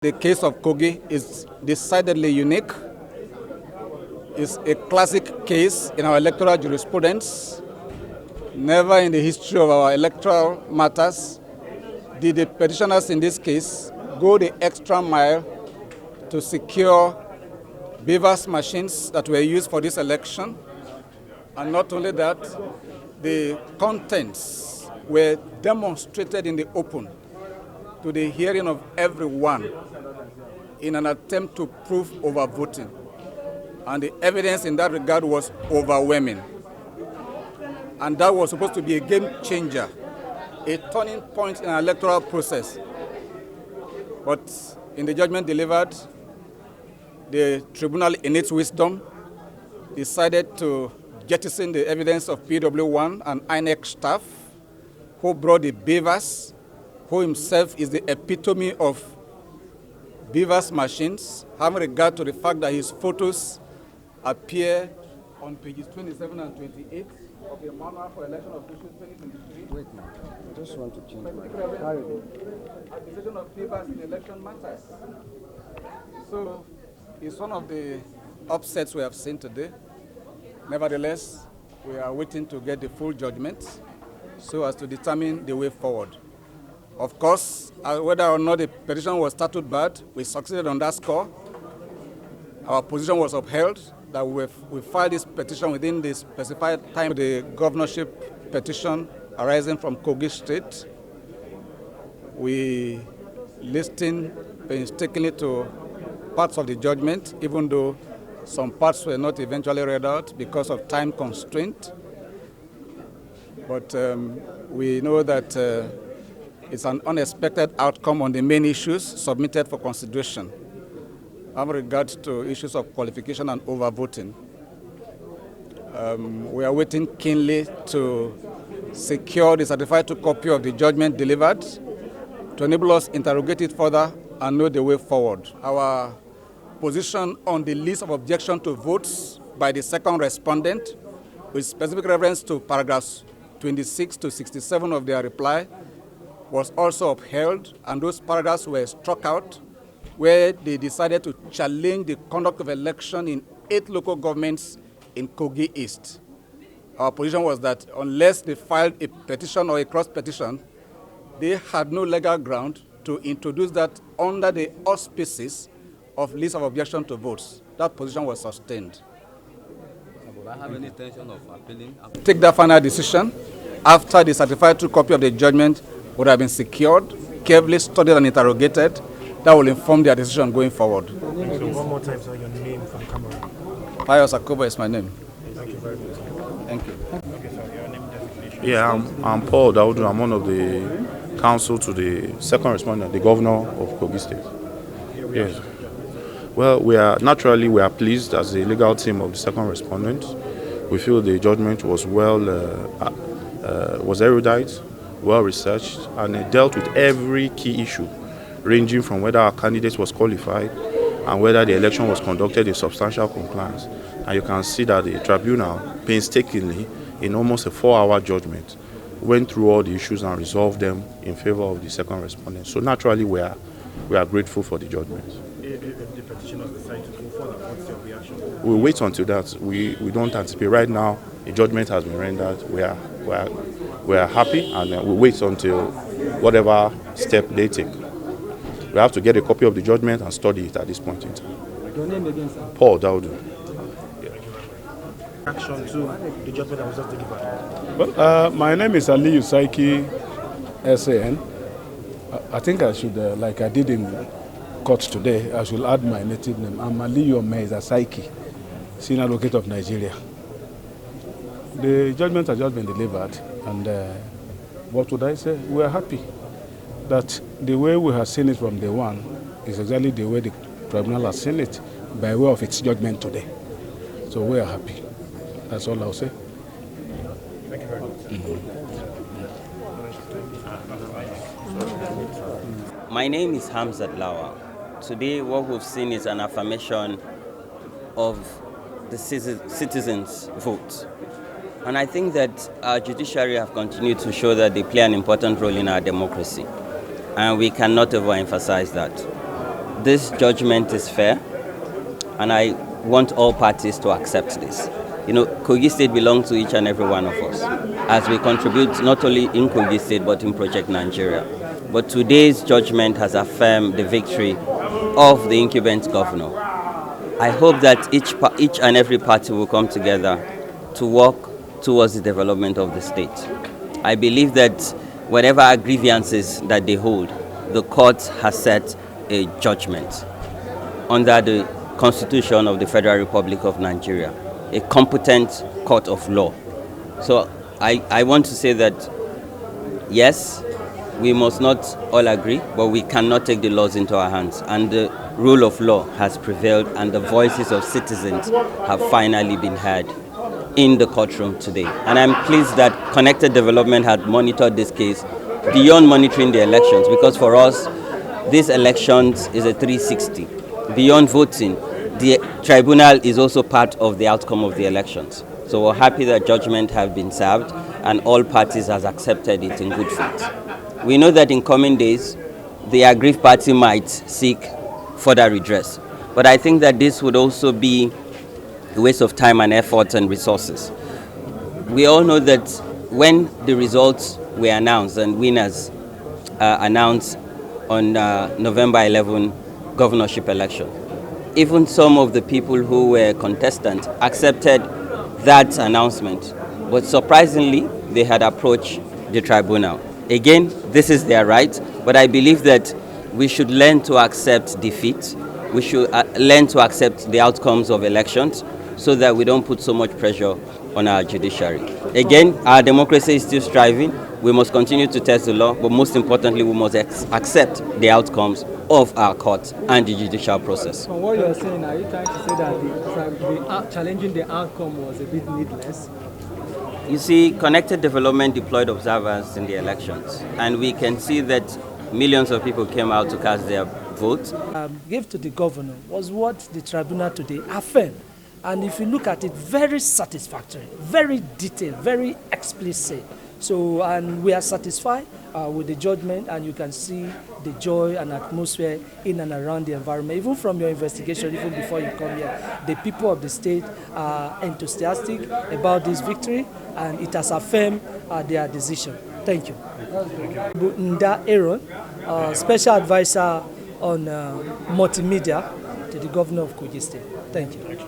The case of Kogi is decidedly unique. It's a classic case in our electoral jurisprudence. Never in the history of our electoral matters did the petitioners in this case go the extra mile to secure beavers machines that were used for this election. And not only that, the contents were demonstrated in the open to the hearing of everyone in an attempt to prove overvoting. And the evidence in that regard was overwhelming. And that was supposed to be a game changer, a turning point in our electoral process. But in the judgment delivered, the tribunal, in its wisdom, decided to jettison the evidence of PW1 and INEC staff who brought the beavers, who himself is the epitome of beavers machines, having regard to the fact that his photos appear on pages 27 and 28 of the Manual for Election Officials 2023. Wait, I just want to change my Accusation of beavers in election matters. So it's one of the upsets we have seen today. Nevertheless, we are waiting to get the full judgment so as to determine the way forward. Of course, whether or not the petition was started bad, we succeeded on that score. Our position was upheld that we filed this petition within the specified time. The governorship petition arising from Kogi State, we listened painstakingly to parts of the judgment, even though some parts were not eventually read out because of time constraint. But we know that it's an unexpected outcome on the main issues submitted for consideration. With regard to issues of qualification and overvoting, we are waiting keenly to secure the certified copy of the judgment delivered to enable us to interrogate it further and know the way forward. Our position on the list of objection to votes by the second respondent, with specific reference to paragraphs 26 to 67 of their reply, was also upheld, and those paragraphs were struck out where they decided to challenge the conduct of election in 8 local governments in Kogi East. Our position was that unless they filed a petition or a cross petition, they had no legal ground to introduce that under the auspices of list of objection to votes. That position was sustained. Would I have any intention of appealing? Take that final decision after the certified true copy of the judgment would have been secured, carefully studied and interrogated. That will inform their decision going forward. So one more time, sir, your name from camera. Pius Akoba is my name. Thank you very much. Thank you. Okay, sir, your name designation. Yeah, I'm Paul Ododo. I'm one of the counsel to the second respondent, the governor of Kogi State. Yes. Well, we are pleased as the legal team of the second respondent. We feel the judgment was was erudite, well researched, and it dealt with every key issue, ranging from whether our candidate was qualified and whether the election was conducted in substantial compliance. And you can see that the tribunal, painstakingly, in almost a 4-hour judgment, went through all the issues and resolved them in favor of the second respondent. So naturally, we are grateful for the judgment. If the petitioners decide to go further, what's your reaction? We'll wait until that. We don't anticipate. Right now, the judgment has been rendered. We are happy, and we'll wait until whatever step they take. We have to get a copy of the judgment and study it at this point in time. Your name again, sir? Paul Ododo. Action to the judgment that was just delivered. Well, my name is Ali Usaiki, SAN. I think I should, like I did in court today, I should add my native name. I'm Ali Yomez Asaiki, Senior Advocate of Nigeria. The judgment has just been delivered, and what would I say? We are happy that the way we have seen it from day one is exactly the way the tribunal has seen it by way of its judgment today. So we are happy. That's all I'll say. Thank you very much. My name is Hamzat Lawa. Today what we've seen is an affirmation of the citizens' vote. And I think that our judiciary have continued to show that they play an important role in our democracy. And we cannot overemphasize that. this judgment is fair, and I want all parties to accept this. You know, Kogi State belongs to each and every one of us, as we contribute not only in Kogi State but in Project Nigeria. But today's judgment has affirmed the victory of the incumbent governor. I hope that each and every party will come together to work towards the development of the state. I believe that whatever grievances that they hold, the court has set a judgment under the Constitution of the Federal Republic of Nigeria, a competent court of law. So I want to say that, yes, we must not all agree, but we cannot take the laws into our hands. And the rule of law has prevailed, and the voices of citizens have finally been heard in the courtroom today. And I'm pleased that Connected Development had monitored this case beyond monitoring the elections, because for us, these elections is a 360. Beyond voting, the tribunal is also part of the outcome of the elections. So we're happy that judgment have been served and all parties has accepted it in good faith. We know that in coming days, the aggrieved party might seek further redress. But I think that this would also be a waste of time and effort and resources. We all know that when the results were announced and winners announced on November 11 governorship election, even some of the people who were contestants accepted that announcement. But surprisingly, they had approached the tribunal. Again, this is their right, but I believe that we should learn to accept defeat. We should learn to accept the outcomes of elections so that we don't put so much pressure on our judiciary. Again, our democracy is still striving. We must continue to test the law, but most importantly, we must accept the outcomes of our court and the judicial process. From what you're saying, are you trying to say that challenging the outcome was a bit needless? You see, Connected Development deployed observers in the elections, and we can see that millions of people came out to cast their vote. Gave to the governor was what the tribunal today affirmed. And if you look at it, very satisfactory, very detailed, very explicit. So, and we are satisfied with the judgment, and you can see the joy and atmosphere in and around the environment. Even from your investigation, even before you come here, the people of the state are enthusiastic about this victory, and it has affirmed their decision. Thank you. Nda Aaron, Special Advisor on Multimedia to the Governor of Kogi State. Thank you.